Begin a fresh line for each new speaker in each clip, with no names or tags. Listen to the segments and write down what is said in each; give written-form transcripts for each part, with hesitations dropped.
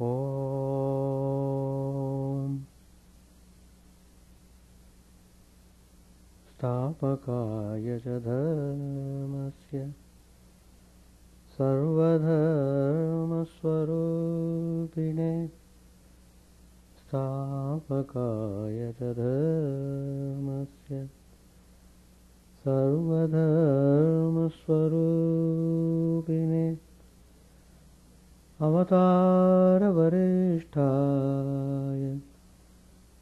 Om Stapakaya ca dharmasya sarvadharmasvarupine Stapakaya ca dharmasya sarvadharmasvarupine Avatara Varishtaya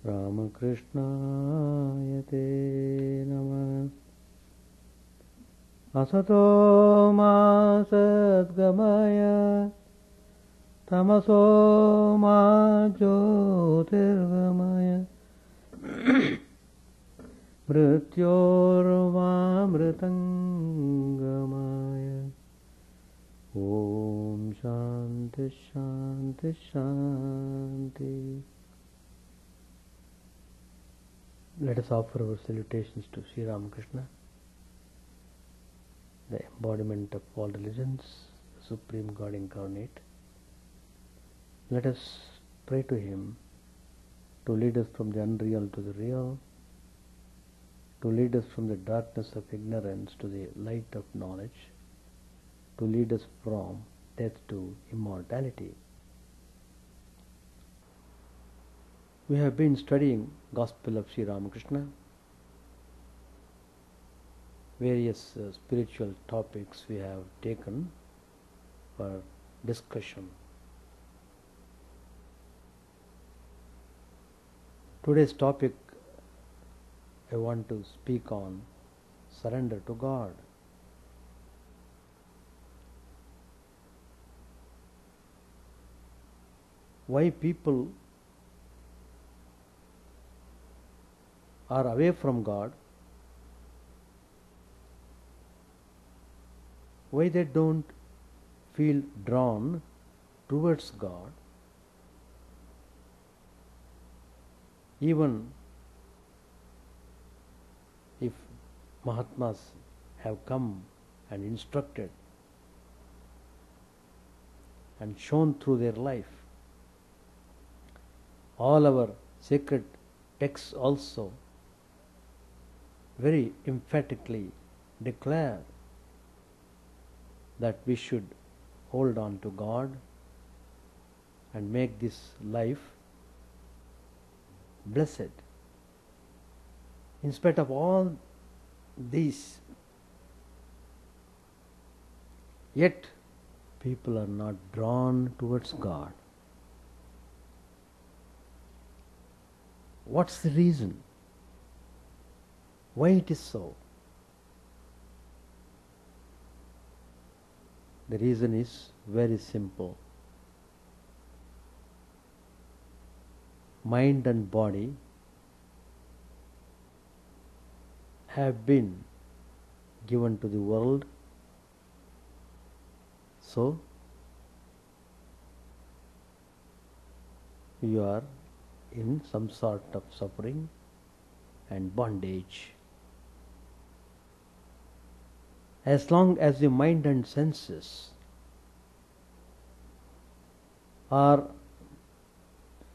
Ramakrishna Te Namah Asato Ma Sadgamaya Tamaso Ma Jyotirgamaya Mrityorma Mritangamaya Om Shanti Shanti Shanti. Let us offer our salutations to Sri Ramakrishna, the embodiment of all religions, the Supreme God incarnate. Let us pray to Him to lead us from the unreal to the real, to lead us from the darkness of ignorance to the light of knowledge, to lead us from death to immortality. We have been studying Gospel of Sri Ramakrishna, various spiritual topics we have taken for discussion. Today's topic I want to speak on surrender to God. Why people are away from God, why they don't feel drawn towards God, even if Mahatmas have come and instructed and shown through their life. All our sacred texts also very emphatically declare that we should hold on to God and make this life blessed. In spite of all these, yet people are not drawn towards God. What's the reason? Why it is so? The reason is very simple. Mind and body have been given to the world, so you are in some sort of suffering and bondage. As long as the mind and senses are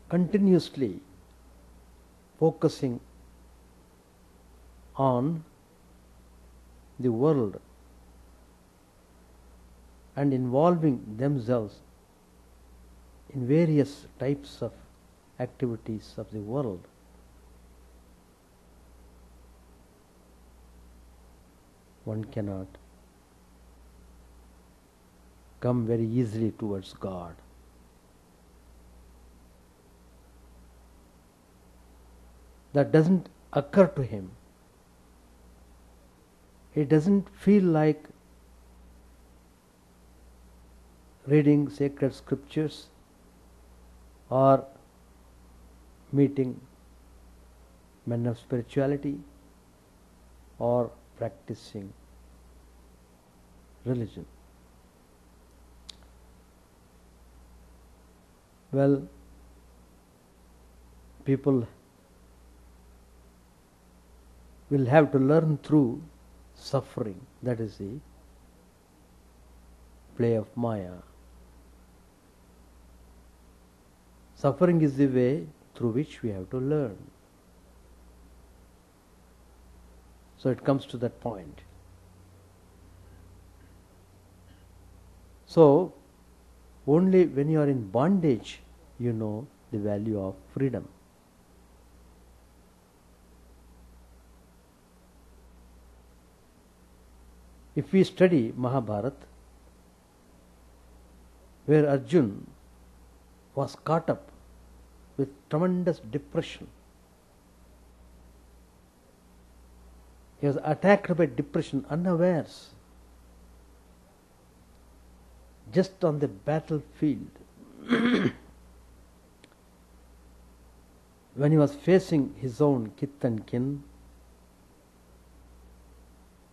continuously focusing on the world and involving themselves in various types of activities of the world, one cannot come very easily towards God. That doesn't occur to him. He doesn't feel like reading sacred scriptures or meeting men of spirituality or practicing religion. Well, people will have to learn through suffering. That is the play of Maya. Suffering is the way through which we have to learn. So it comes to that point. So only when you are in bondage you know the value of freedom. If we study Mahabharata, where Arjun was caught up with tremendous depression, he was attacked by depression unawares, just on the battlefield. When he was facing his own kith and kin,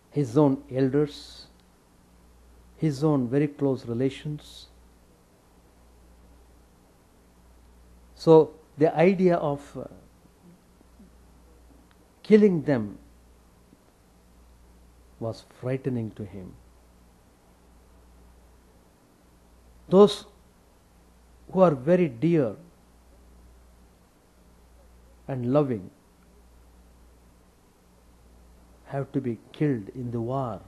his own elders, his own very close relations. So the idea of killing them was frightening to him. Those who are very dear and loving have to be killed in the war.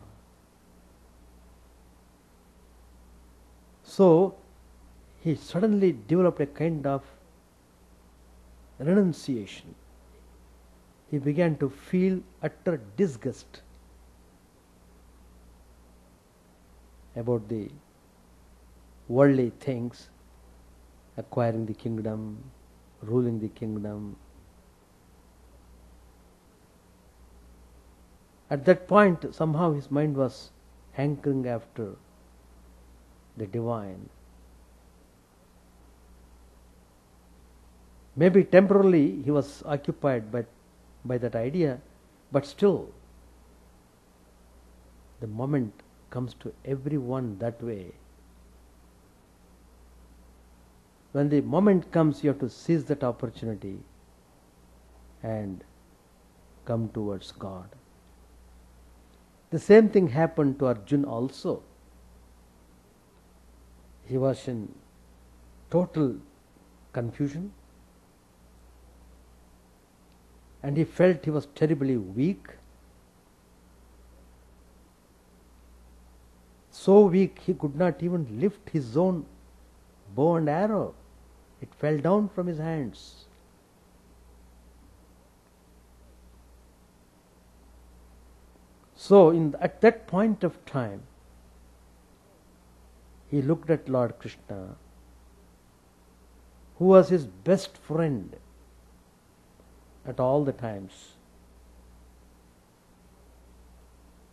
So he suddenly developed a kind of renunciation. He began to feel utter disgust about the worldly things, acquiring the kingdom, ruling the kingdom. At that point, somehow his mind was hankering after the divine. Maybe temporarily he was occupied by that idea, but still the moment comes to everyone that way. When the moment comes, you have to seize that opportunity and come towards God. The same thing happened to Arjun also. He was in total confusion and he felt he was terribly weak. So weak he could not even lift his own bow and arrow. It fell down from his hands. So at that point of time, he looked at Lord Krishna, who was his best friend at all the times.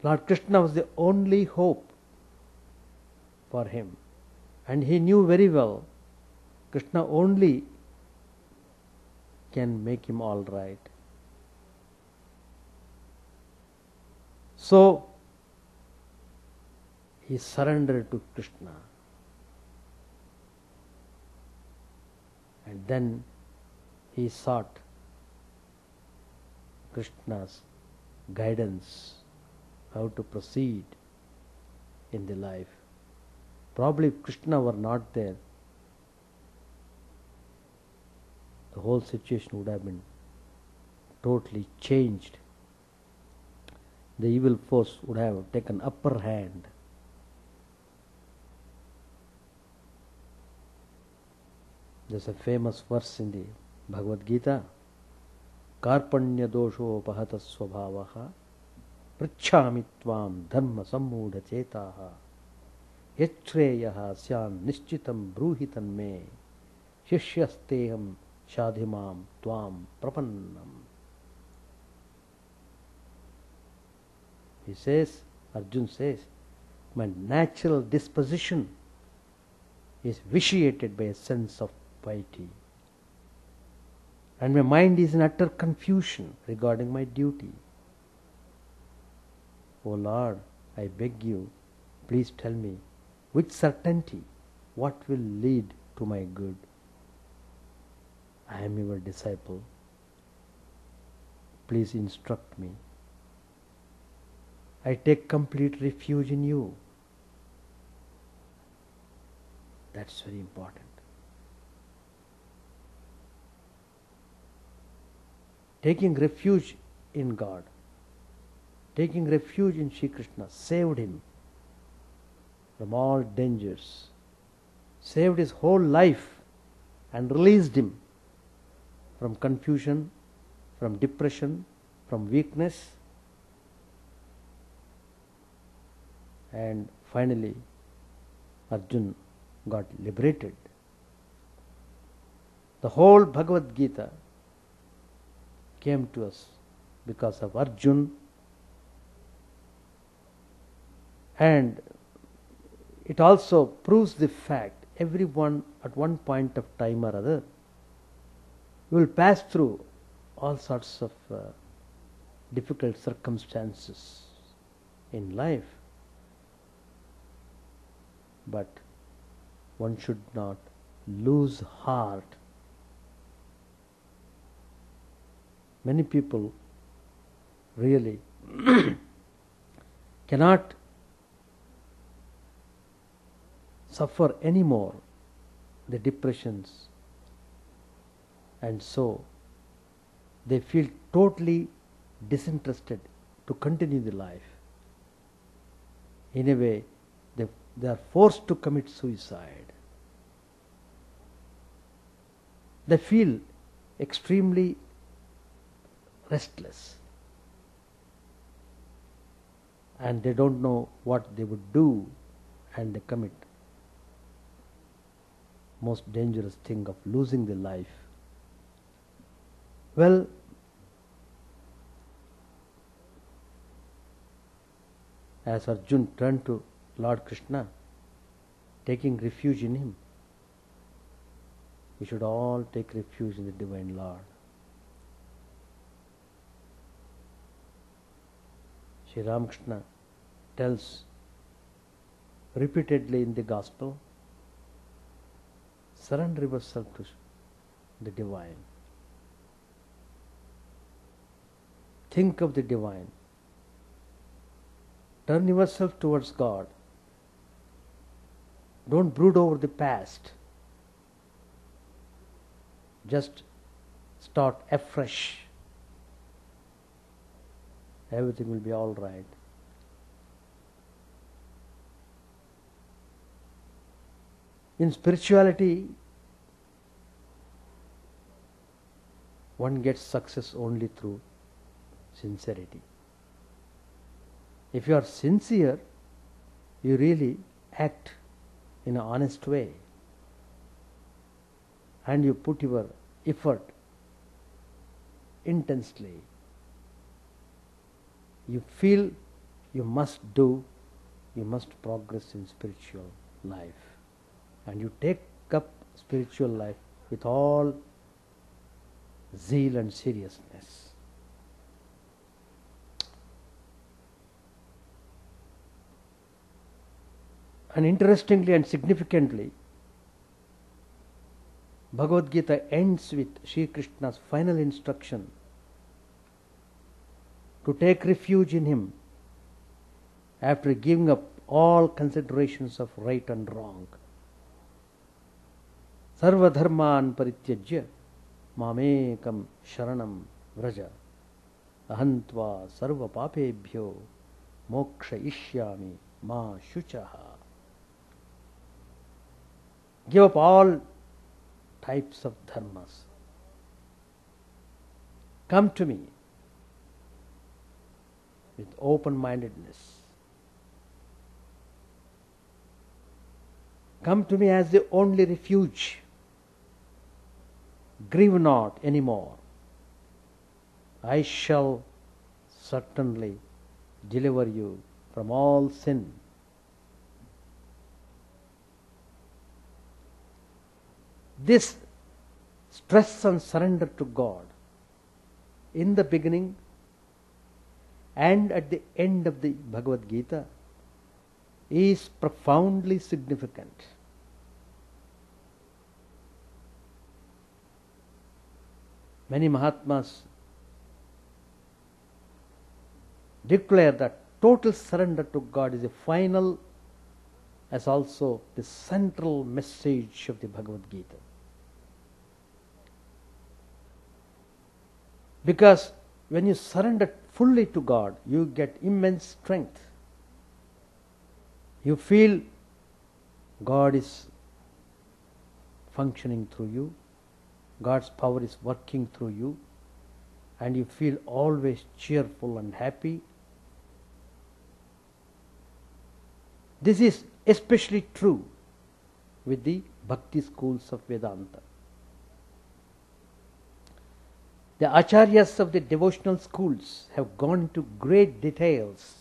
Lord Krishna was the only hope for him. And he knew very well, Krishna only can make him all right. So he surrendered to Krishna. And then he sought Krishna's guidance, how to proceed in the life. Probably if Krishna were not there, the whole situation would have been totally changed. The evil force would have taken upper hand. There's a famous verse in the Bhagavad Gita, Karpanya dosho pahata svabhavaha prachami tvam dharma sammudha chetaha yachreyaha syan nishchitam bruhitan me shishyasteham shadhimam tvam prapannam. He says, Arjun says, my natural disposition is vitiated by a sense of piety. And my mind is in utter confusion regarding my duty. O Lord, I beg you, please tell me with certainty what will lead to my good. I am your disciple. Please instruct me. I take complete refuge in you. That's very important. taking refuge in God, taking refuge in Sri Krishna, saved him from all dangers, saved his whole life and released him from confusion, from depression, from weakness, and finally Arjun got liberated. The whole Bhagavad Gita came to us because of Arjun, and it also proves the fact everyone at one point of time or other will pass through all sorts of difficult circumstances in life, but one should not lose heart. Many people really cannot suffer anymore the depressions, and so they feel totally disinterested to continue the life. In a way, they are forced to commit suicide. They feel extremely restless, and they don't know what they would do, and they commit most dangerous thing of losing the life. Well, as Arjun turned to Lord Krishna, taking refuge in him, we should all take refuge in the Divine Lord. Sri Ramakrishna tells repeatedly in the Gospel, surrender yourself to the Divine. Think of the Divine. Turn yourself towards God. Don't brood over the past. Just start afresh. Everything will be all right. In spirituality, one gets success only through sincerity. If you are sincere, you really act in an honest way, and you put your effort intensely. You feel you must do, you must progress in spiritual life, and you take up spiritual life with all zeal and seriousness. And interestingly and significantly, Bhagavad Gita ends with Sri Krishna's final instruction to take refuge in him after giving up all considerations of right and wrong. Sarva dharman parityajya mamekam sharanam vraja ahantva sarva papebhyo moksha ishyami ma shuchaha. Give up all types of dharmas. Come to me with open-mindedness. Come to me as the only refuge. Grieve not anymore. I shall certainly deliver you from all sin. This stress and surrender to God in the beginning and at the end of the Bhagavad Gita is profoundly significant. Many Mahatmas declare that total surrender to God is a final as also the central message of the Bhagavad Gita. Because when you surrender fully to God, you get immense strength. You feel God is functioning through you, God's power is working through you, and you feel always cheerful and happy. This is especially true with the Bhakti schools of Vedanta. The acharyas of the devotional schools have gone into great details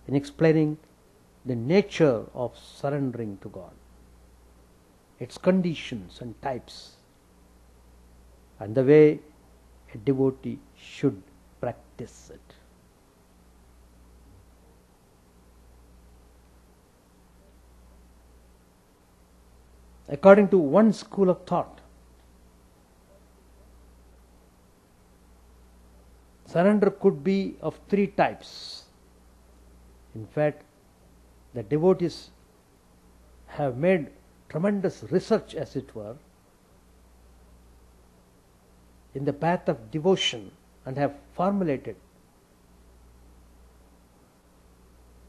in explaining the nature of surrendering to God, its conditions and types, and the way a devotee should practice it. According to one school of thought, surrender could be of three types. In fact, the devotees have made tremendous research, as it were, in the path of devotion and have formulated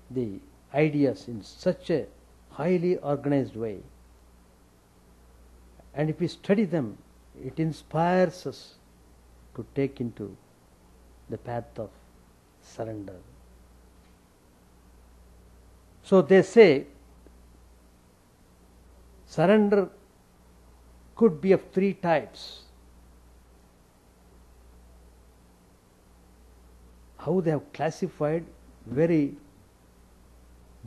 the ideas in such a highly organized way. And if we study them, it inspires us to take into the path of surrender. So they say surrender could be of three types. How they have classified very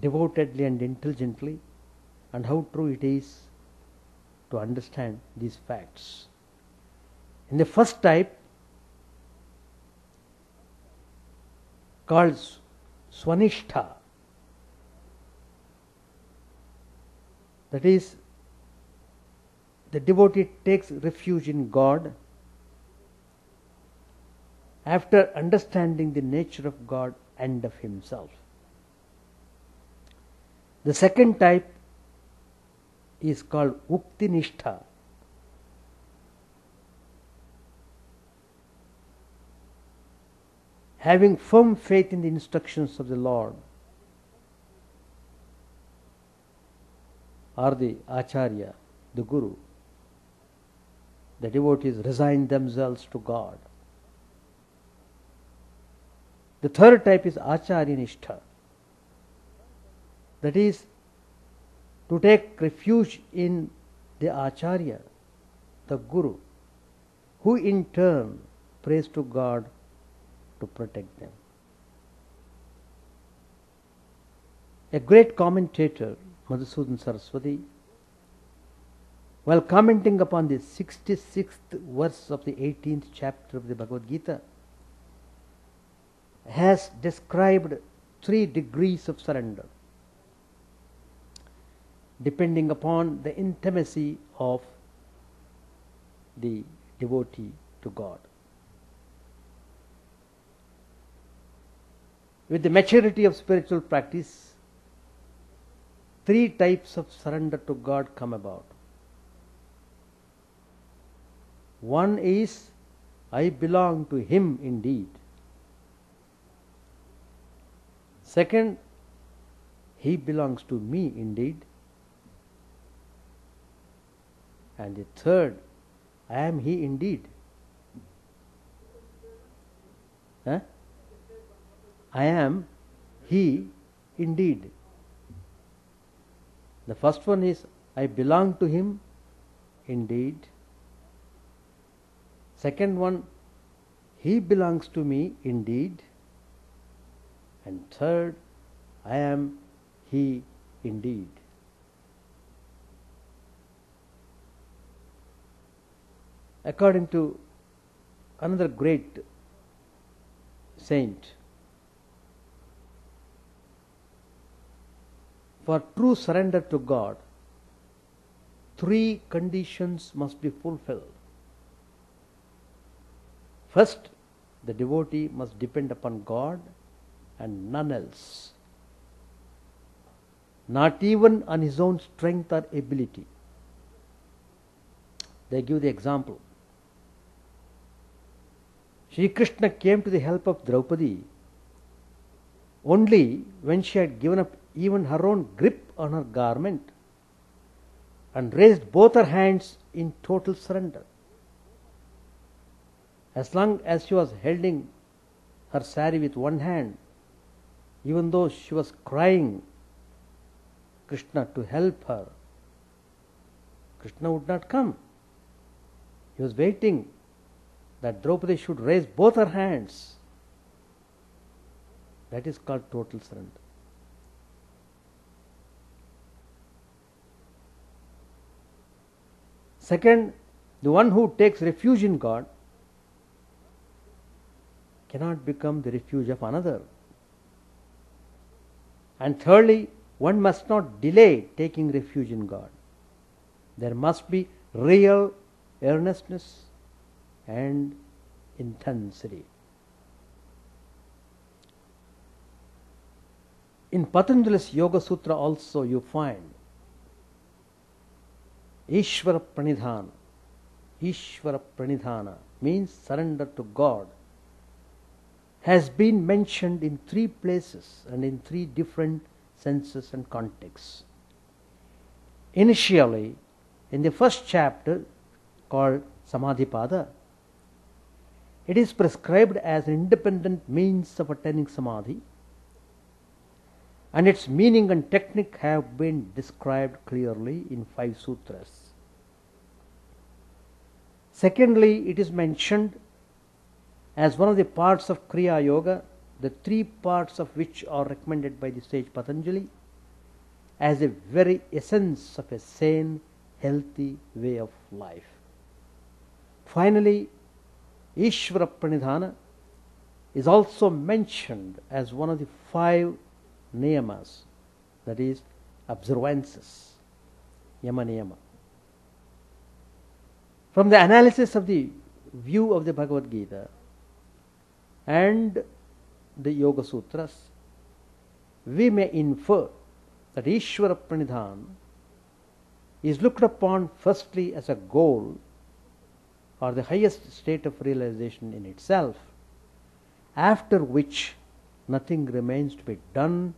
devotedly and intelligently, and how true it is to understand these facts. In the first type, called Swanishtha, that is, the devotee takes refuge in God after understanding the nature of God and of himself. The second type is called Uktinishtha. Having firm faith in the instructions of the Lord or the Acharya, the Guru, the devotees resign themselves to God. The third type is Acharyanishtha. That is, to take refuge in the Acharya, the Guru, who in turn prays to God to protect them. A great commentator, Madhusudan Saraswati, while commenting upon the 66th verse of the 18th chapter of the Bhagavad Gita, has described 3 degrees of surrender, depending upon the intimacy of the devotee to God. With the maturity of spiritual practice, 3 types of surrender to God come about. One is, I belong to Him indeed. Second, He belongs to me indeed. And the third, I am He indeed. I am He indeed. The first one is, I belong to Him indeed. Second one, He belongs to me indeed. And third, I am He indeed. According to another great saint, for true surrender to God, 3 conditions must be fulfilled. First, the devotee must depend upon God and none else, not even on his own strength or ability. They give the example. Sri Krishna came to the help of Draupadi only when she had given up even her own grip on her garment and raised both her hands in total surrender. As long as she was holding her sari with one hand, even though she was crying Krishna to help her, Krishna would not come. He was waiting that Draupadi should raise both her hands. That is called total surrender. Second, the one who takes refuge in God cannot become the refuge of another. And thirdly, one must not delay taking refuge in God. There must be real earnestness and intensity. In Patanjali's Yoga Sutra also you find Ishvara Pranidhana. Ishvara Pranidhana means surrender to God, has been mentioned in 3 places and in 3 different senses and contexts. Initially, in the first chapter called Samadhipada, it is prescribed as an independent means of attaining Samadhi, and its meaning and technique have been described clearly in 5 sutras. Secondly, it is mentioned as one of the parts of Kriya Yoga, the 3 parts of which are recommended by the sage Patanjali as a very essence of a sane, healthy way of life. Finally, Ishvara Pranidhana is also mentioned as one of the 5 niyamas, that is, observances, yama niyama. From the analysis of the view of the Bhagavad Gita and the Yoga Sutras, we may infer that Ishvara Pranidhana is looked upon firstly as a goal or the highest state of realization in itself, after which nothing remains to be done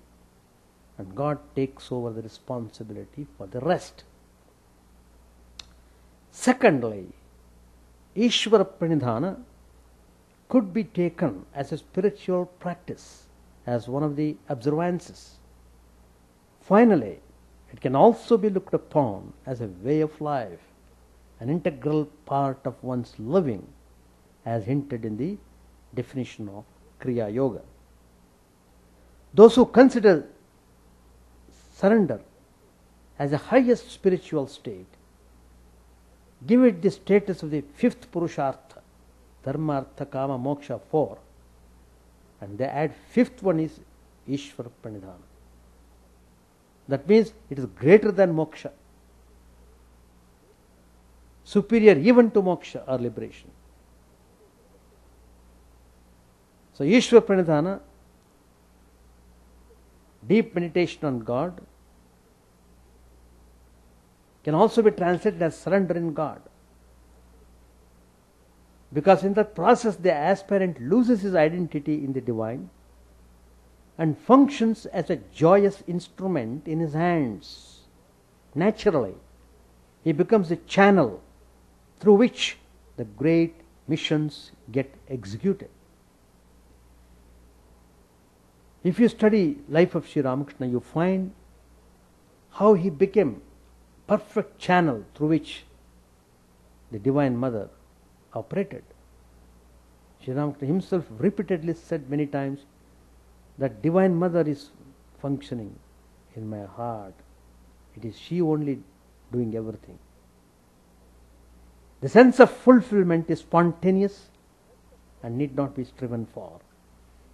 and God takes over the responsibility for the rest. Secondly, Ishvara Pranidhana could be taken as a spiritual practice, as one of the observances. Finally, it can also be looked upon as a way of life, an integral part of one's living, as hinted in the definition of Kriya Yoga. Those who consider surrender as the highest spiritual state give it the status of the 5th Purushartha, Dharma, Artha, Kama, Moksha, 4, and they add 5th one is Ishvara Pranidhana. That means it is greater than moksha, superior even to moksha or liberation. So Ishvara Pranidhana, deep meditation on God, can also be translated as surrender in God, because in that process the aspirant loses his identity in the divine and functions as a joyous instrument in his hands. Naturally, he becomes a channel through which the great missions get executed. If you study life of Sri Ramakrishna, you find how he became perfect channel through which the Divine Mother operated. Sri Ramakrishna himself repeatedly said many times that Divine Mother is functioning in my heart. It is she only doing everything. The sense of fulfillment is spontaneous and need not be striven for.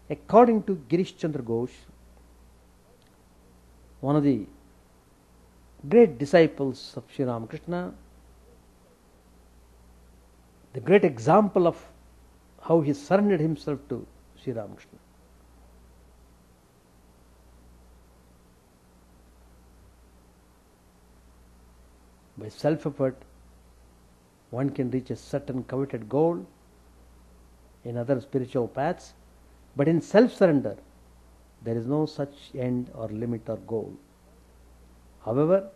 According to Girish Chandra Ghosh, one of the great disciples of Sri Ramakrishna, the great example of how he surrendered himself to Sri Ramakrishna. By self-effort, one can reach a certain coveted goal, in other spiritual paths, but in self-surrender, there is no such end or limit or goal. However,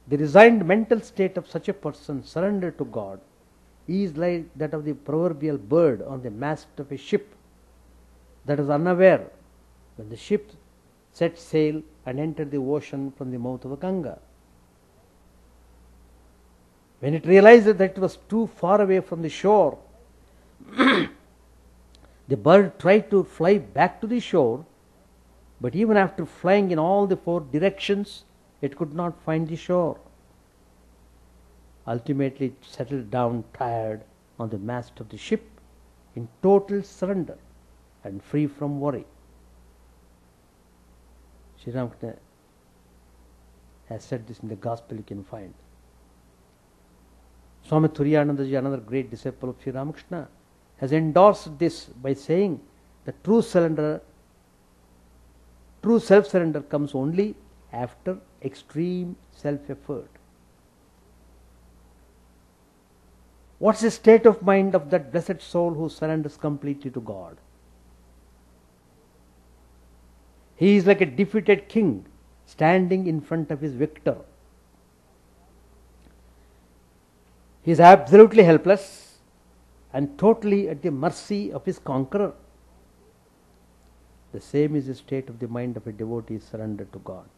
the resigned mental state of such a person surrendered to God is like that of the proverbial bird on the mast of a ship that is unaware when the ship set sail and entered the ocean from the mouth of a Ganga. When it realized that it was too far away from the shore, the bird tried to fly back to the shore, but even after flying in all the four directions, it could not find the shore. Ultimately, it settled down tired on the mast of the ship in total surrender and free from worry. Sri Ramakrishna has said this in the Gospel, you can find. Swami Chidananda, another great disciple of Sri Ramakrishna, has endorsed this by saying that true self-surrender comes only after extreme self-effort. What's the state of mind of that blessed soul who surrenders completely to God? He is like a defeated king standing in front of his victor. He is absolutely helpless and totally at the mercy of his conqueror. The same is the state of the mind of a devotee surrendered to God,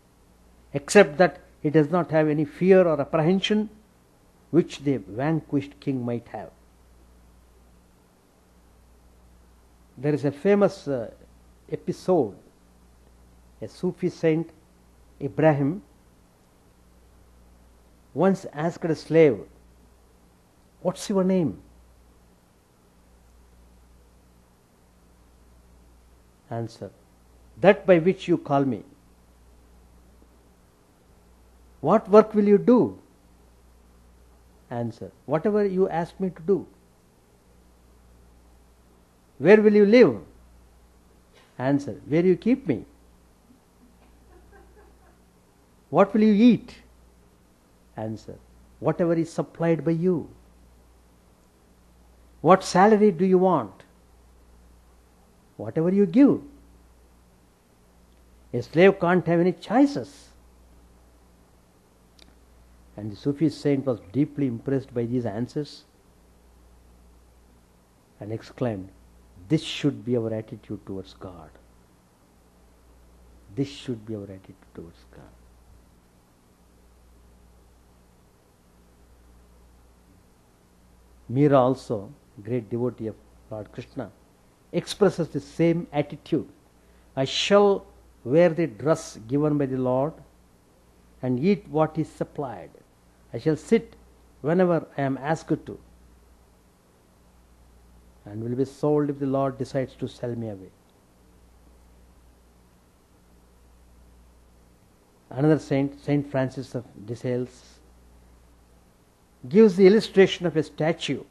except that he does not have any fear or apprehension which the vanquished king might have. There is a famous episode. A Sufi saint, Ibrahim, once asked a slave, "What's your name?" Answer, "That by which you call me." "What work will you do?" Answer, "Whatever you ask me to do." "Where will you live?" Answer, "Where you keep me." "What will you eat?" Answer, "Whatever is supplied by you." "What salary do you want?" "Whatever you give." A slave can't have any choices. And the Sufi saint was deeply impressed by these answers and exclaimed, "This should be our attitude towards God. This should be our attitude towards God." Meera also, great devotee of Lord Krishna, expresses the same attitude. "I shall wear the dress given by the Lord and eat what is supplied. I shall sit whenever I am asked to, and will be sold if the Lord decides to sell me away." Another saint, Saint Francis of de Sales, gives the illustration of a statue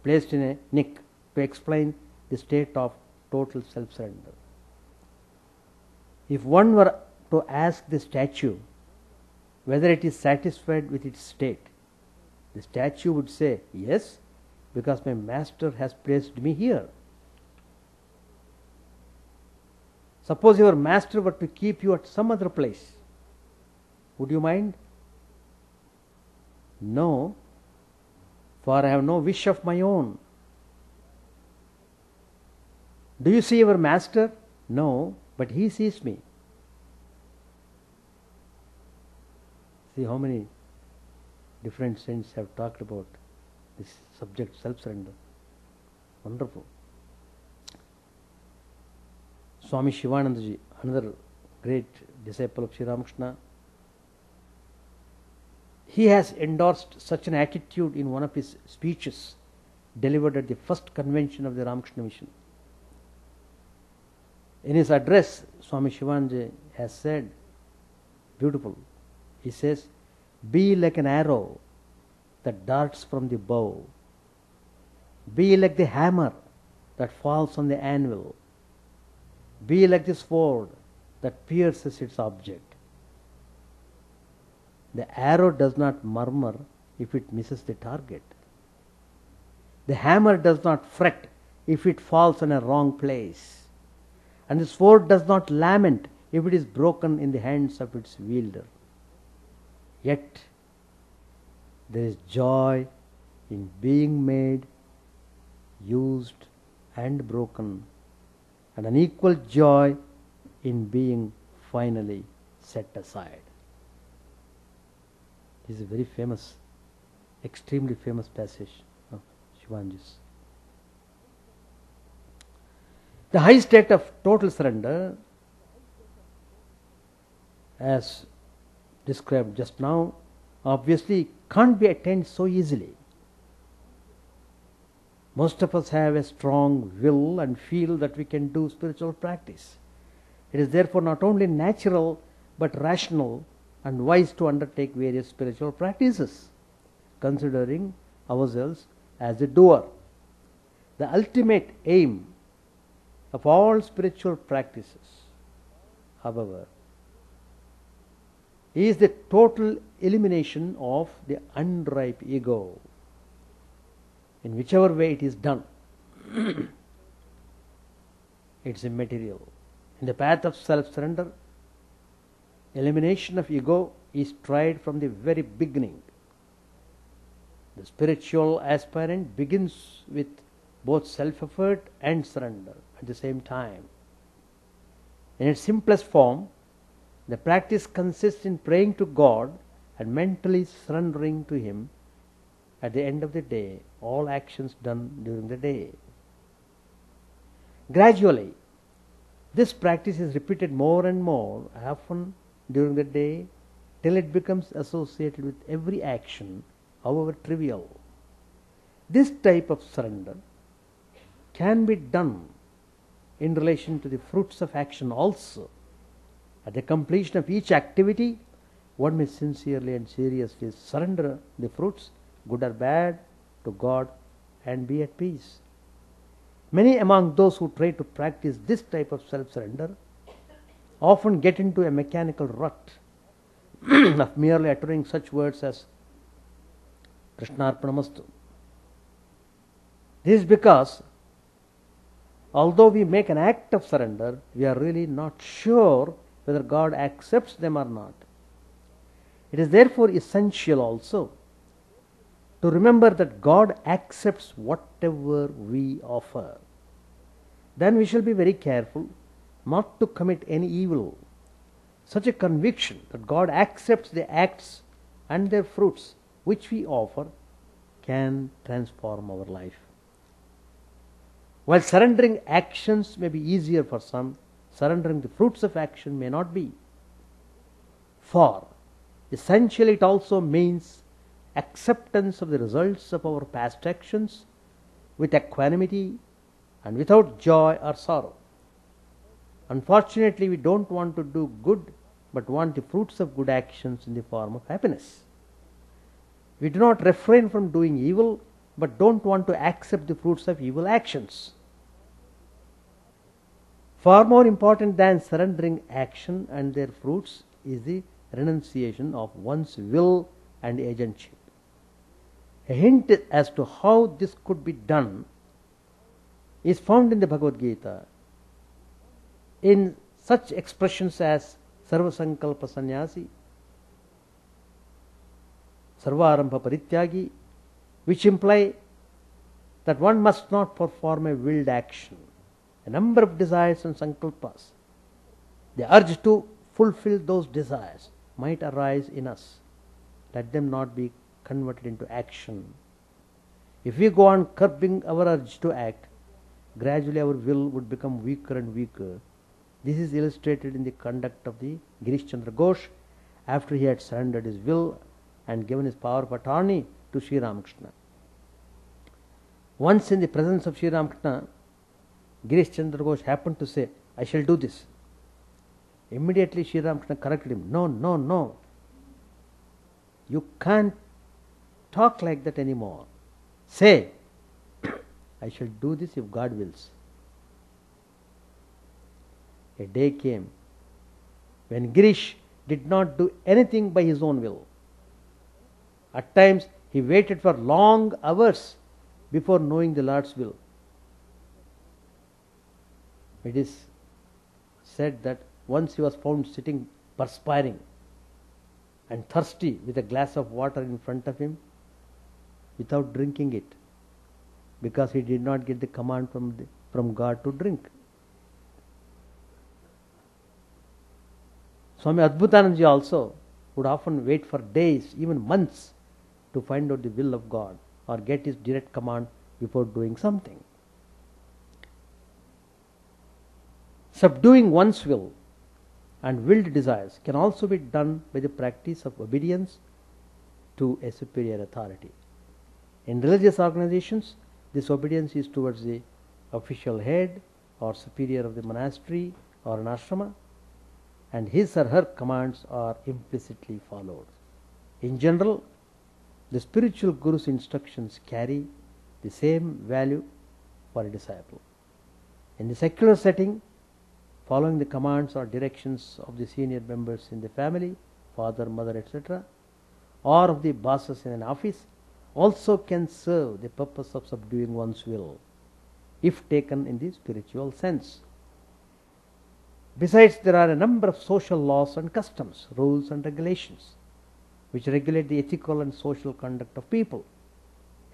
placed in a nick to explain the state of total self-surrender. If one were to ask the statue whether it is satisfied with its state, the statue would say, "Yes, because my master has placed me here." Suppose your master were to keep you at some other place, would you mind? "No, for I have no wish of my own." "Do you see your master?" "No, but he sees me." See how many different saints have talked about this subject, self-surrender. Wonderful. Swami Chidananda, another great disciple of Sri Ramakrishna, he has endorsed such an attitude in one of his speeches delivered at the first convention of the Ramakrishna Mission. In his address, Swami Chidananda has said, beautiful, he says, "Be like an arrow that darts from the bow. Be like the hammer that falls on the anvil. Be like the sword that pierces its object. The arrow does not murmur if it misses the target. The hammer does not fret if it falls in a wrong place, and the sword does not lament if it is broken in the hands of its wielder. Yet there is joy in being made, used and broken, and an equal joy in being finally set aside. This is a very famous, extremely famous passage of Shivanji's. The high state of total surrender, as described just now, obviously can't be attained so easily. Most of us have a strong will and feel that we can do spiritual practice. It is therefore not only natural but rational and wise to undertake various spiritual practices, considering ourselves as a doer. The ultimate aim of all spiritual practices, however, is the total elimination of the unripe ego, in whichever way it is done. It's immaterial. In the path of self-surrender, elimination of ego is tried from the very beginning. The spiritual aspirant begins with both self-effort and surrender at the same time. In its simplest form, the practice consists in praying to God and mentally surrendering to Him at the end of the day all actions done during the day. Gradually, this practice is repeated more and more often during the day till it becomes associated with every action, however trivial. This type of surrender can be done in relation to the fruits of action also. At the completion of each activity, one may sincerely and seriously surrender the fruits, good or bad, to God and be at peace. Many among those who try to practice this type of self-surrender often get into a mechanical rut of merely uttering such words as Krishnarpanamastu. This is because although we make an act of surrender, we are really not sure whether God accepts them or not. It is therefore essential also to remember that God accepts whatever we offer. Then we shall be very careful not to commit any evil. Such a conviction that God accepts the acts and their fruits which we offer can transform our life. While surrendering actions may be easier for some, surrendering the fruits of action may not be. For essentially it also means acceptance of the results of our past actions with equanimity and without joy or sorrow. Unfortunately, we don't want to do good but want the fruits of good actions in the form of happiness. We do not refrain from doing evil but don't want to accept the fruits of evil actions. Far more important than surrendering action and their fruits is the renunciation of one's will and agentship. A hint as to how this could be done is found in the Bhagavad Gita in such expressions as Sarvasankalpa Sannyasi, Sarvarambha Parityagi, which imply that one must not perform a willed action. A number of desires and sankalpas, the urge to fulfill those desires might arise in us. Let them not be converted into action. If we go on curbing our urge to act, gradually our will would become weaker and weaker. This is illustrated in the conduct of the Girish Chandra Ghosh after he had surrendered his will and given his power of attorney to Sri Ramakrishna. Once in the presence of Sri Ramakrishna, Girish Chandra Ghosh happened to say, "I shall do this." Immediately Sri Ramakrishna corrected him, No. You can't talk like that anymore. Say, I shall do this if God wills. A day came when Girish did not do anything by his own will. At times he waited for long hours before knowing the Lord's will. It is said that once he was found sitting perspiring and thirsty with a glass of water in front of him without drinking it, because he did not get the command from God to drink. Swami Adbhutanandaji also would often wait for days, even months, to find out the will of God or get his direct command before doing something. Subduing one's will and willed desires can also be done by the practice of obedience to a superior authority. In religious organizations, this obedience is towards the official head or superior of the monastery or an ashrama, and his or her commands are implicitly followed. In general, the spiritual guru's instructions carry the same value for a disciple. In the secular setting, following the commands or directions of the senior members in the family, father, mother, etc., or of the bosses in an office, also can serve the purpose of subduing one's will, if taken in the spiritual sense. Besides, there are a number of social laws and customs, rules and regulations, which regulate the ethical and social conduct of people.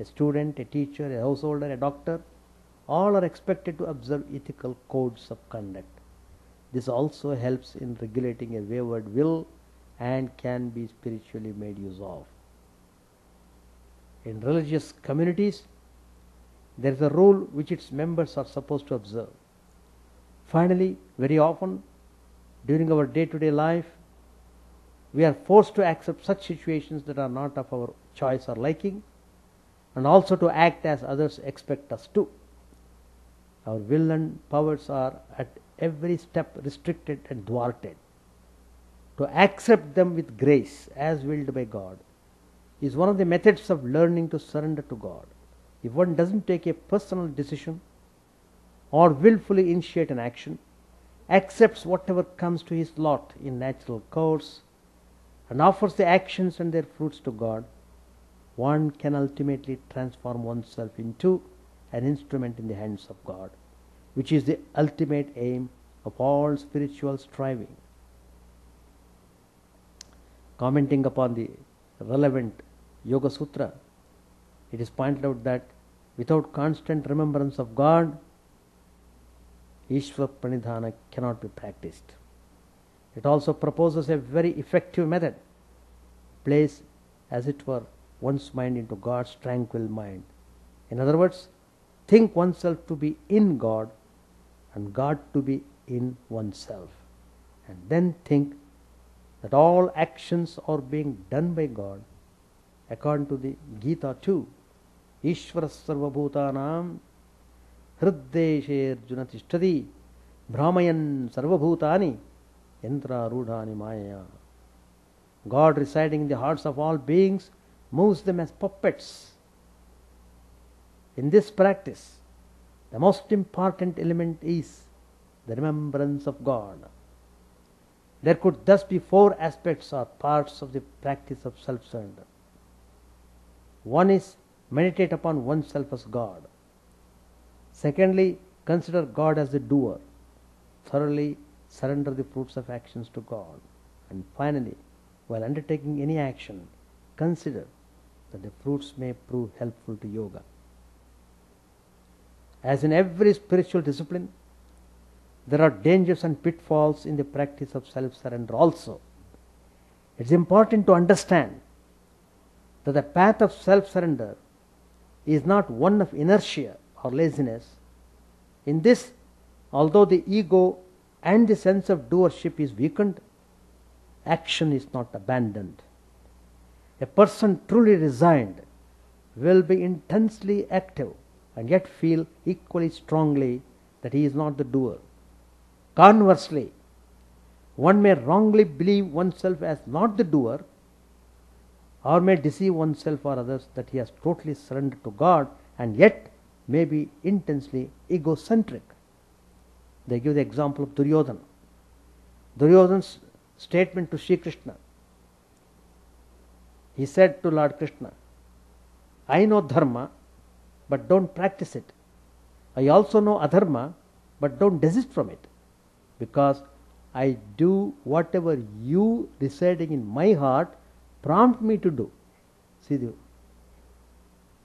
A student, a teacher, a householder, a doctor, all are expected to observe ethical codes of conduct. This also helps in regulating a wayward will and can be spiritually made use of. In religious communities, there is a rule which its members are supposed to observe. Finally, very often during our day-to-day life, we are forced to accept such situations that are not of our choice or liking, and also to act as others expect us to. Our will and powers are at every step restricted and thwarted. To accept them with grace as willed by God is one of the methods of learning to surrender to God. If one doesn't take a personal decision or willfully initiate an action, accepts whatever comes to his lot in natural course, and offers the actions and their fruits to God, one can ultimately transform oneself into an instrument in the hands of God, which is the ultimate aim of all spiritual striving. Commenting upon the relevant Yoga Sutra, it is pointed out that without constant remembrance of God, Ishvara Pranidhana cannot be practiced. It also proposes a very effective method. Place, as it were, one's mind into God's tranquil mind. In other words, think oneself to be in God and God to be in oneself. And then think that all actions are being done by God according to the Gita too. Ishvara sarvabhutanam hriddeshe arjuna tishtadi brahmayan sarvabhutani yantra rudhani maya. God residing in the hearts of all beings moves them as puppets. In this practice, the most important element is the remembrance of God. There could thus be four aspects or parts of the practice of self-surrender. One is meditate upon oneself as God. Secondly, consider God as the doer. Thoroughly surrender the fruits of actions to God. And finally, while undertaking any action, consider that the fruits may prove helpful to yoga. As in every spiritual discipline, there are dangers and pitfalls in the practice of self-surrender also. It is important to understand that the path of self-surrender is not one of inertia or laziness. In this, although the ego and the sense of doership is weakened, action is not abandoned. A person truly resigned will be intensely active and yet feel equally strongly that he is not the doer. Conversely, one may wrongly believe oneself as not the doer, or may deceive oneself or others that he has totally surrendered to God and yet may be intensely egocentric. They give the example of Duryodhana. Duryodhana's statement to Sri Krishna. He said to Lord Krishna, I know dharma, but don't practice it. I also know adharma, but don't desist from it, because I do whatever you residing in my heart prompt me to do. See,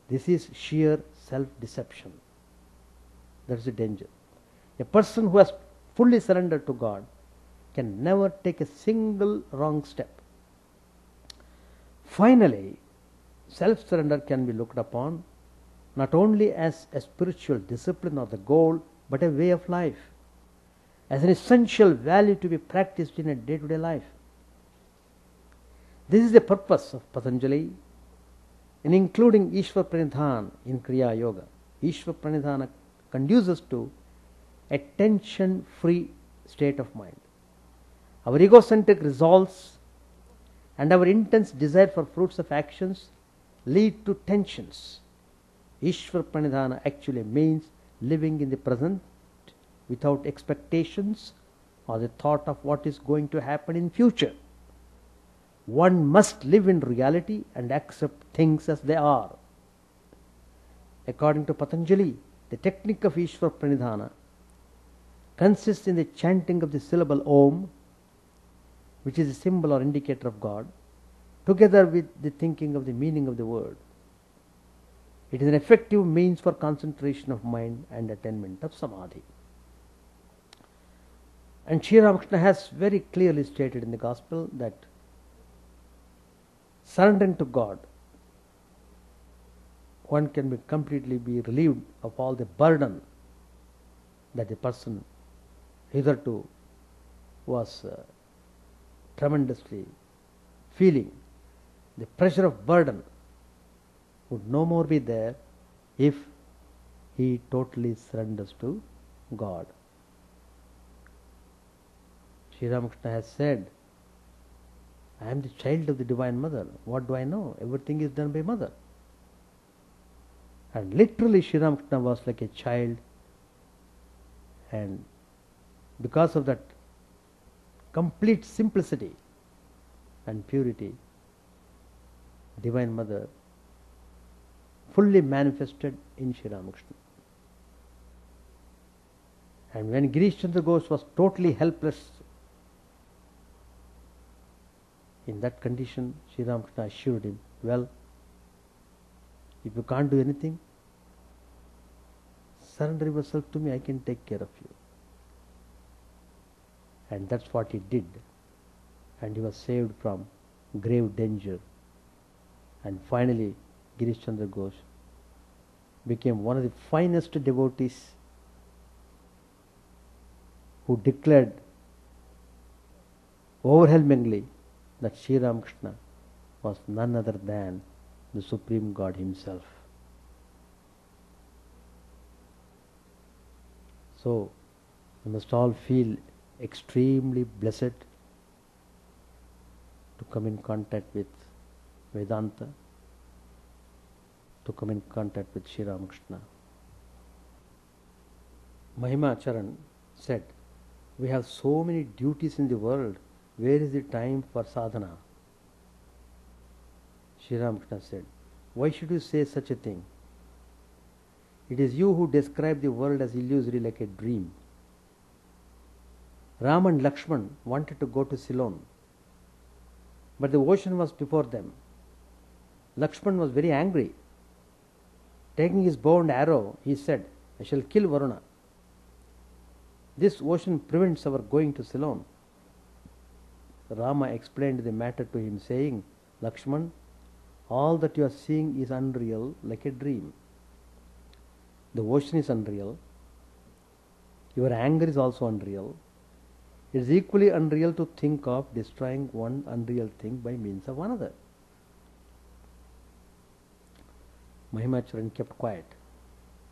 this is sheer self-deception. That's the danger. A person who has fully surrendered to God can never take a single wrong step. Finally, self-surrender can be looked upon not only as a spiritual discipline or the goal, but a way of life, as an essential value to be practiced in a day-to-day life. This is the purpose of Patanjali in including Ishwar Pranidhan in Kriya Yoga. Ishwar Pranidhana conduces to a tension-free state of mind. Our egocentric resolves and our intense desire for fruits of actions lead to tensions. Ishwar Pranidhana actually means living in the present without expectations or the thought of what is going to happen in future. One must live in reality and accept things as they are. According to Patanjali, the technique of Ishwar Pranidhana consists in the chanting of the syllable Om, which is a symbol or indicator of God, together with the thinking of the meaning of the word. It is an effective means for concentration of mind and attainment of Samadhi. And Sri Ramakrishna has very clearly stated in the Gospel that surrendering to God, one can be completely relieved of all the burden that the person hitherto was tremendously feeling. The pressure of burden would no more be there if he totally surrenders to God. Sri Ramakrishna has said, I am the child of the Divine Mother. What do I know? Everything is done by Mother. And literally Sri Ramakrishna was like a child, and because of that complete simplicity and purity, Divine Mother fully manifested in Sri Ramakrishna. And when Girish Chandra Ghosh was totally helpless, in that condition, Sri Ramakrishna assured him, well, if you can't do anything, surrender yourself to me, I can take care of you. And that's what he did. And he was saved from grave danger. And finally, Girish Chandra Ghosh became one of the finest devotees who declared overwhelmingly that Sri Ramakrishna was none other than the Supreme God Himself. So, we must all feel extremely blessed to come in contact with Vedanta, to come in contact with Sri Ramakrishna. Mahima Charan said, we have so many duties in the world, where is the time for sadhana? Sri Ramakrishna said, why should you say such a thing? It is you who describe the world as illusory like a dream. Ram and Lakshman wanted to go to Ceylon, but the ocean was before them. Lakshman was very angry. Taking his bow and arrow, he said, I shall kill Varuna. This ocean prevents our going to Ceylon. Rama explained the matter to him, saying, Lakshman, all that you are seeing is unreal like a dream. The ocean is unreal. Your anger is also unreal. It is equally unreal to think of destroying one unreal thing by means of another. Mahimacharan kept quiet.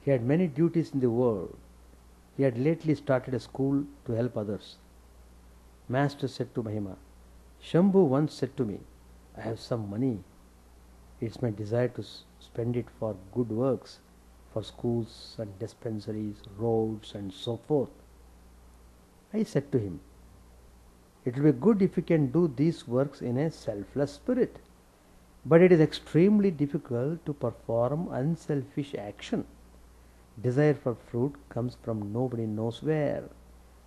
He had many duties in the world. He had lately started a school to help others. Master said to Mahima, Shambhu once said to me, I have some money. It's my desire to spend it for good works, for schools and dispensaries, roads and so forth. I said to him, it will be good if you can do these works in a selfless spirit, but it is extremely difficult to perform unselfish action Desire for fruit comes from nobody knows where.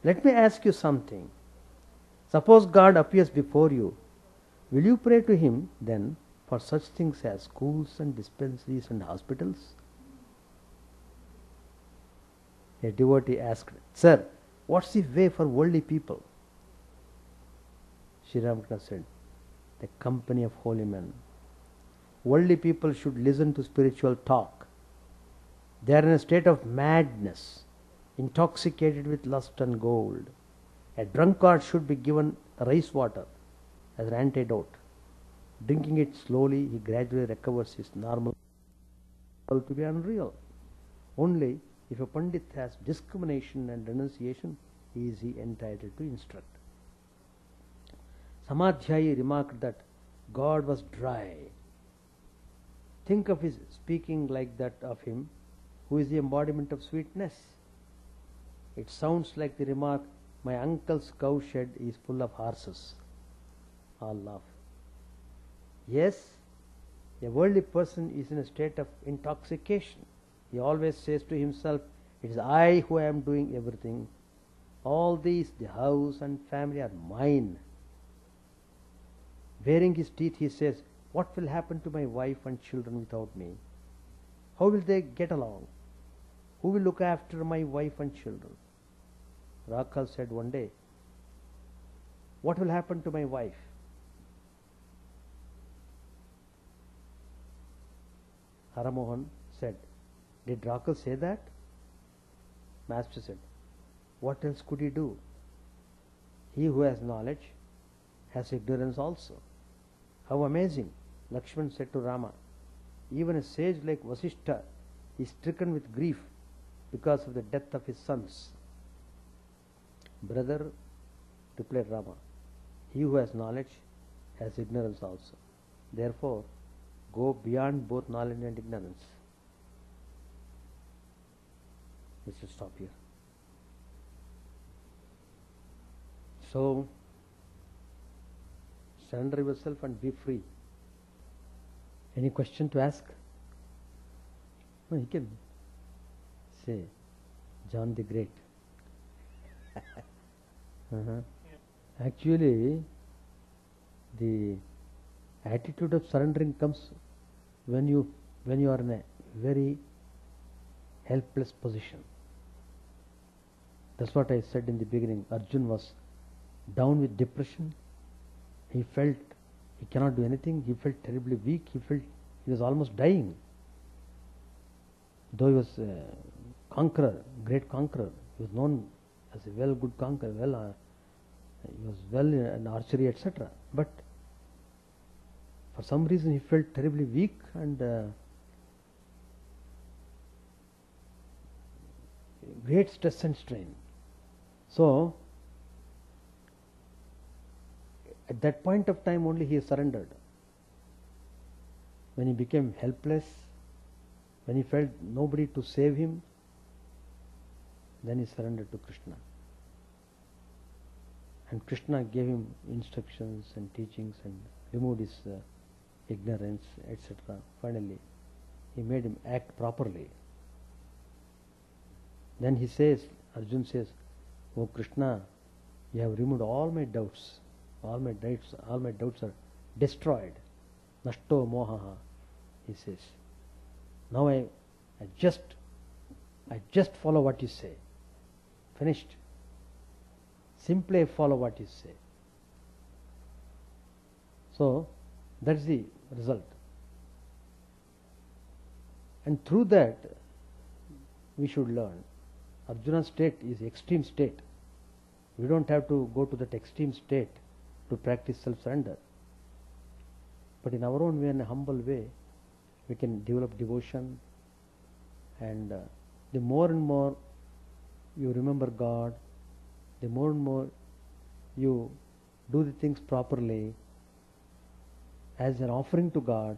Let me ask you something. Suppose God appears before you. Will you pray to Him then for such things as schools and dispensaries and hospitals? A devotee asked, Sir, what's the way for worldly people? Sri Ramakrishna said, the company of holy men. Worldly people should listen to spiritual talk. They are in a state of madness, intoxicated with lust and gold. A drunkard should be given rice water as an antidote. Drinking it slowly, he gradually recovers his normal to be unreal. Only if a Pandit has discrimination and renunciation, is he entitled to instruct. Samadhyayi remarked that God was dry. Think of his speaking like that of him, who is the embodiment of sweetness. It sounds like the remark, my uncle's cowshed is full of horses. All laugh. Yes, a worldly person is in a state of intoxication. He always says to himself, it is I who am doing everything. All these, the house and family, are mine. Baring his teeth, he says, what will happen to my wife and children without me? How will they get along? Who will look after my wife and children? Rakhal said one day, what will happen to my wife? Haramohan said, did Rakhal say that? Master said, what else could he do? He who has knowledge has ignorance also. How amazing! Lakshman said to Rama, even a sage like Vasishtha is stricken with grief because of the death of his sons. Brother, replied Rama, he who has knowledge has ignorance also. Therefore, go beyond both knowledge and ignorance. We should stop here. So, surrender yourself and be free. Any question to ask? No, you can say, John the Great. Actually, the attitude of surrendering comes when you are in a very helpless position. That's what I said in the beginning. Arjun was down with depression. He felt he cannot do anything. He felt terribly weak. He felt he was almost dying. Though he was a conqueror, great conqueror, he was known as a good conqueror. He was well in archery, etc. But for some reason he felt terribly weak and great stress and strain. So, at that point of time only he surrendered. When he became helpless, when he felt nobody to save him, then he surrendered to Krishna. And Krishna gave him instructions and teachings and removed his ignorance, etc. Finally, he made him act properly. Then he says, Arjun says, oh Krishna, you have removed all my doubts. All my doubts are destroyed. Nashto mohaha, he says. Now I just follow what you say. Finished. Simply follow what you say. So, that's the result. And through that, we should learn. Arjuna's state is extreme state. We don't have to go to that extreme state to practice self-surrender. But in our own way, in a humble way, we can develop devotion, and the more and more you remember God, the more and more you do the things properly as an offering to God,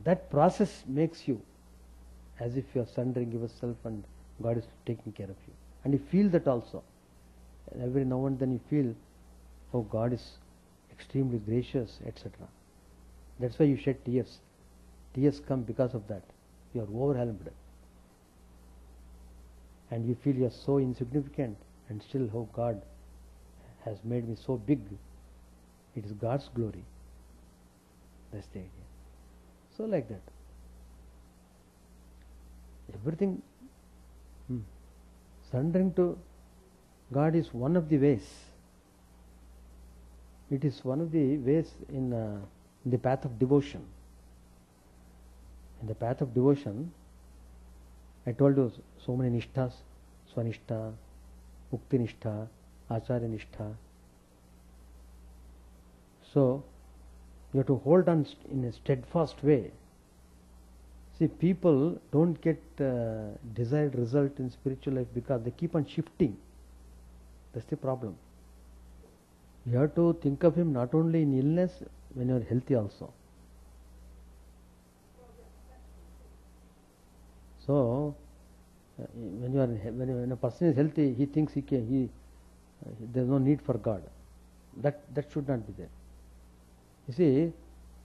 that process makes you as if you are surrendering yourself and God is taking care of you. And you feel that also. Every now and then you feel, oh, God is extremely gracious, etc. That's why you shed tears. Tears come because of that. You are overwhelmed. and you feel you are so insignificant, and still how God has made me so big. It is God's glory. That's the idea. So like that. Everything, surrendering to God is one of the ways. It is one of the ways in the path of devotion. In the path of devotion, I told you so many nishthas, swanishta, mukti nishtha, acharya nishtha. So, you have to hold on in a steadfast way. See, people don't get desired result in spiritual life because they keep on shifting. That's the problem. You have to think of Him not only in illness, when you are healthy also. So, when a person is healthy, he thinks there is no need for God. That should not be there. You see,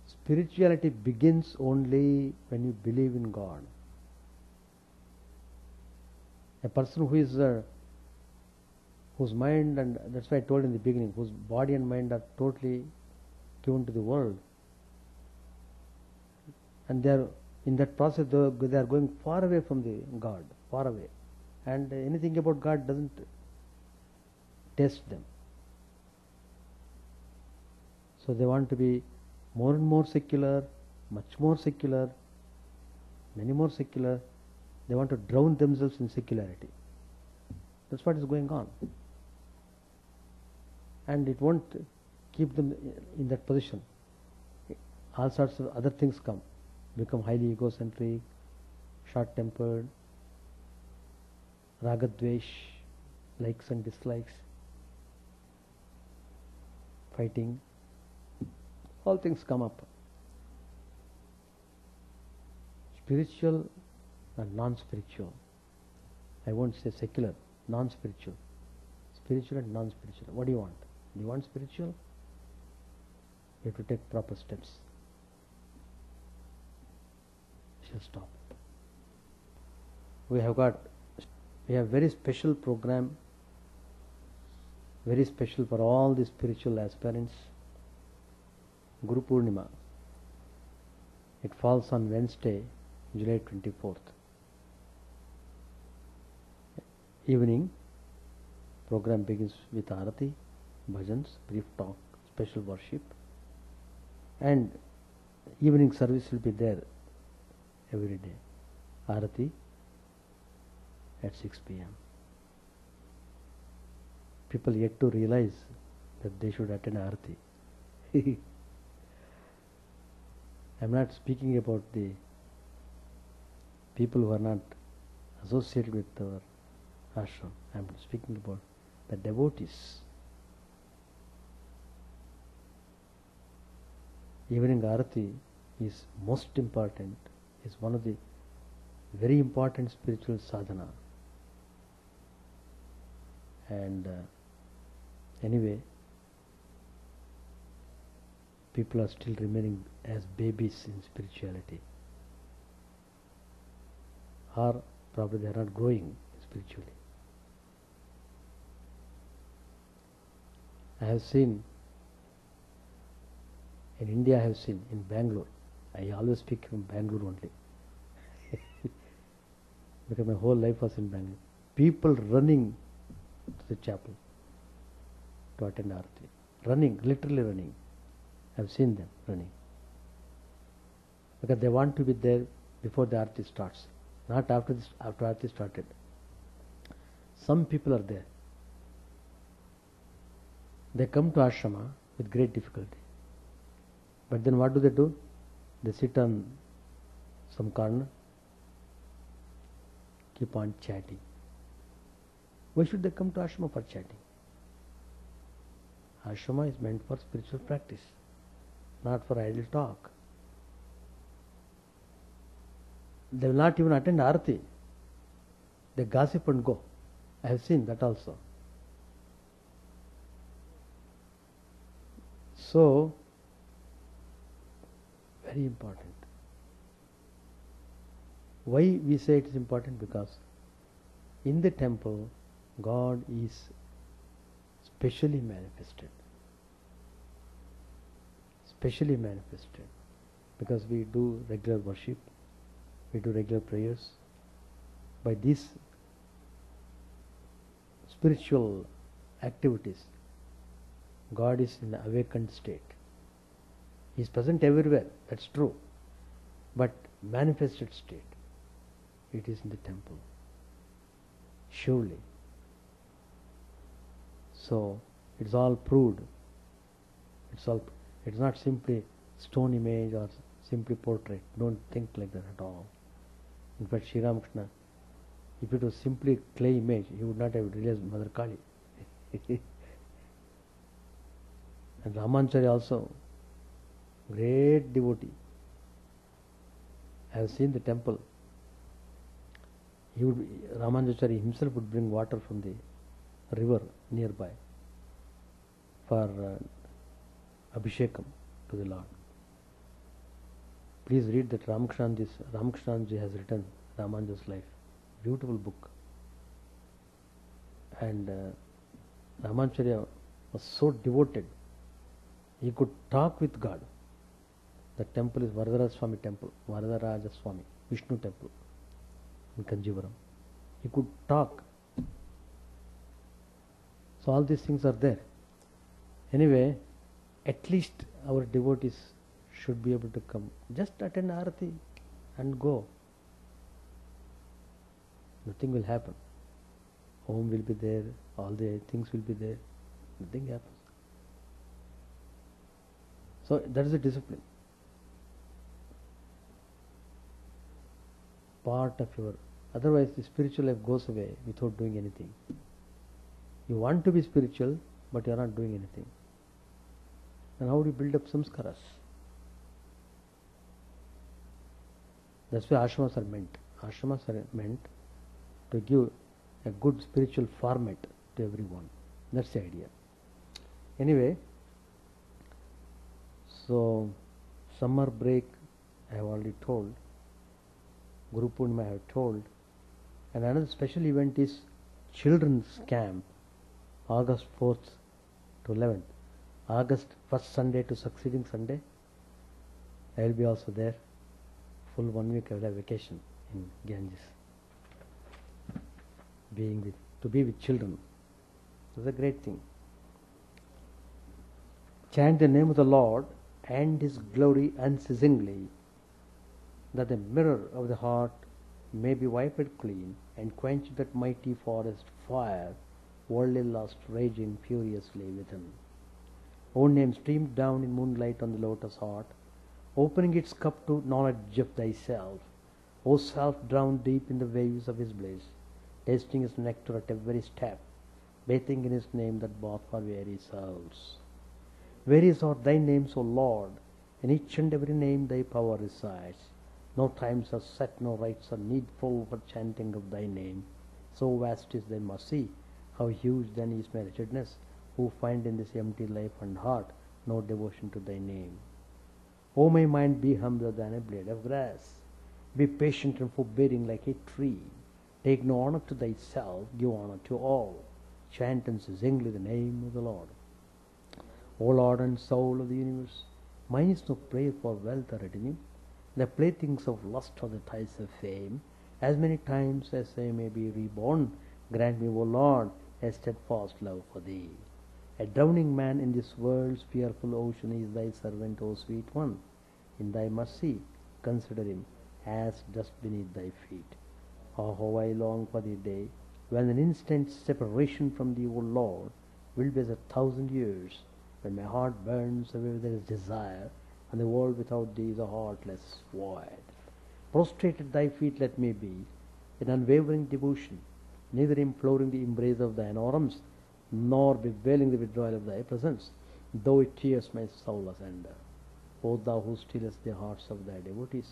spirituality begins only when you believe in God. A person who is whose mind, and that's why I told in the beginning, whose body and mind are totally given to the world, and they are in that process they are going far away from the God, far away, and anything about God doesn't test them. So they want to be more and more secular, much more secular, many more secular. They want to drown themselves in secularity. That's what is going on. And it won't keep them in that position. All sorts of other things come. Become highly egocentric, short-tempered, ragadvesh, likes and dislikes, fighting. All things come up. Spiritual and non-spiritual. I won't say secular, non-spiritual. Spiritual and non-spiritual. What do you want? Do you want spiritual? You have to take proper steps. I shall stop. We have very special program, very special for all the spiritual aspirants. Guru Purnima. It falls on Wednesday, July 24th. Evening program begins with Arati, bhajans, brief talk, special worship, and evening service will be there every day. Arati at 6 p.m. People yet to realize that they should attend Arati. I am not speaking about the people who are not associated with our ashram. I am speaking about the devotees. Evening Arati is most important, is one of the very important spiritual sadhana. And anyway, people are still remaining as babies in spirituality, or probably they are not growing spiritually. I have seen in India, I have seen in Bangalore. I always speak from Bangalore only because my whole life was in Bangalore. People running to the chapel to attend Arati, running, literally running. I have seen them running because they want to be there before the Arati starts, not after Arati started. Some people are there. They come to ashrama with great difficulty. But then what do? They sit on some corner, keep on chatting. Why should they come to ashrama for chatting? Ashrama is meant for spiritual practice, not for idle talk. They will not even attend Arati. They gossip and go. I have seen that also. So, very important. Why we say it is important? Because In the temple, God is specially manifested. Specially manifested. Because we do regular worship, we do regular prayers. By these spiritual activities, God is in the awakened state. He is present everywhere, that's true. But manifested state, it is in the temple. Surely. So, it's all proved. It's not simply stone image or simply portrait. Don't think like that at all. In fact, Sri Ramakrishna, if it was simply clay image, he would not have realized Mother Kali. And Ramanchari also, great devotee. I have seen the temple. Ramanchari himself would bring water from the river nearby for Abhishekam to the Lord. Please read that Ramakrishnaji has written Ramanuja's life. Beautiful book. And Ramanchari was so devoted. He could talk with God. The temple is Varadaraja Swami temple, Varadaraja Swami, Vishnu temple in Kanjivaram. He could talk. So all these things are there. Anyway, at least our devotees should be able to come. Just attend Arati and go. Nothing will happen. Home will be there, all the things will be there. Nothing happens. So that is a discipline. Part of your, otherwise the spiritual life goes away without doing anything. You want to be spiritual, but you are not doing anything. And how do you build up samskaras? That's why ashramas are meant. Ashramas are meant to give a good spiritual format to everyone. That's the idea. Anyway, so summer break I have already told. Guru Purnima I have told. And another special event is Children's Camp, August 4th to 11th. August 1st Sunday to succeeding Sunday, I will be also there. Full 1 week I will have vacation in Ganges. To be with children. It's a great thing. Chant the name of the Lord and His glory unceasingly, that the mirror of the heart may be wiped clean and quench that mighty forest fire, worldly lust raging furiously within. O name streamed down in moonlight on the lotus heart, opening its cup to knowledge of thyself. O self drowned deep in the waves of His bliss, tasting His nectar at every step, bathing in His name that bath for weary souls. Various are thy names, O Lord, in each and every name thy power resides. No times are set, no rites are needful for chanting of thy name. So vast is thy mercy, how huge then is my wretchedness, who find in this empty life and heart no devotion to thy name. O my mind, be humbler than a blade of grass. Be patient and forbearing like a tree. Take no honor to thyself, give honor to all. Chant unceasingly the name of the Lord. O Lord and soul of the universe, mine is no prayer for wealth or retinue, the playthings of lust or the ties of fame. As many times as I may be reborn, grant me, O Lord, a steadfast love for thee. A drowning man in this world's fearful ocean is thy servant, O sweet one. In thy mercy, consider him as dust beneath thy feet. Oh, how I long for the day when an instant's separation from thee, O Lord, will be as 1,000 years, when my heart burns away with its desire, and the world without thee is a heartless void. Prostrate at thy feet let me be, in unwavering devotion, neither imploring the embrace of thine arms, nor bewailing the withdrawal of thy presence, though it tears my soul asunder. O thou who stillest the hearts of thy devotees,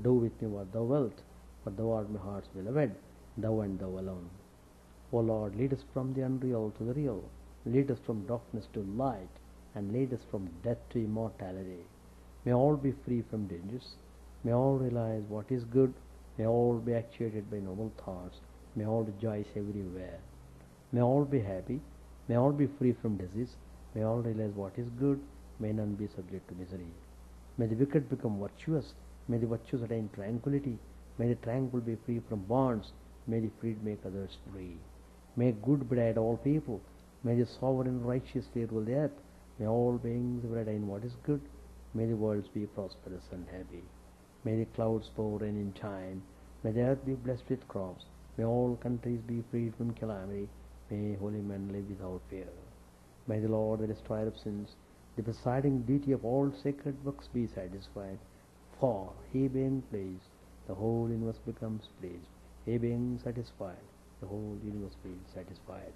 do with me what thou wilt, for thou art my heart's beloved, thou and thou alone. O Lord, lead us from the unreal to the real, lead us from darkness to light, and lead us from death to immortality. May all be free from dangers, may all realize what is good, may all be actuated by noble thoughts, May all rejoice everywhere. May all be happy. May all be free from disease. May all realize what is good. May none be subject to misery. May the wicked become virtuous. May the virtuous attain tranquility. May the tranquil be free from bonds. May the freed make others free. May good betide all people. May the sovereign righteously rule the earth. May all beings ever attain what is good. May the worlds be prosperous and happy. May the clouds pour rain in time. May the earth be blessed with crops. May all countries be freed from calamity. May holy men live without fear. May the Lord, the destroyer of sins, the presiding deity of all sacred works, be satisfied. For he being pleased, the whole universe becomes pleased. He being satisfied, the whole universe being satisfied.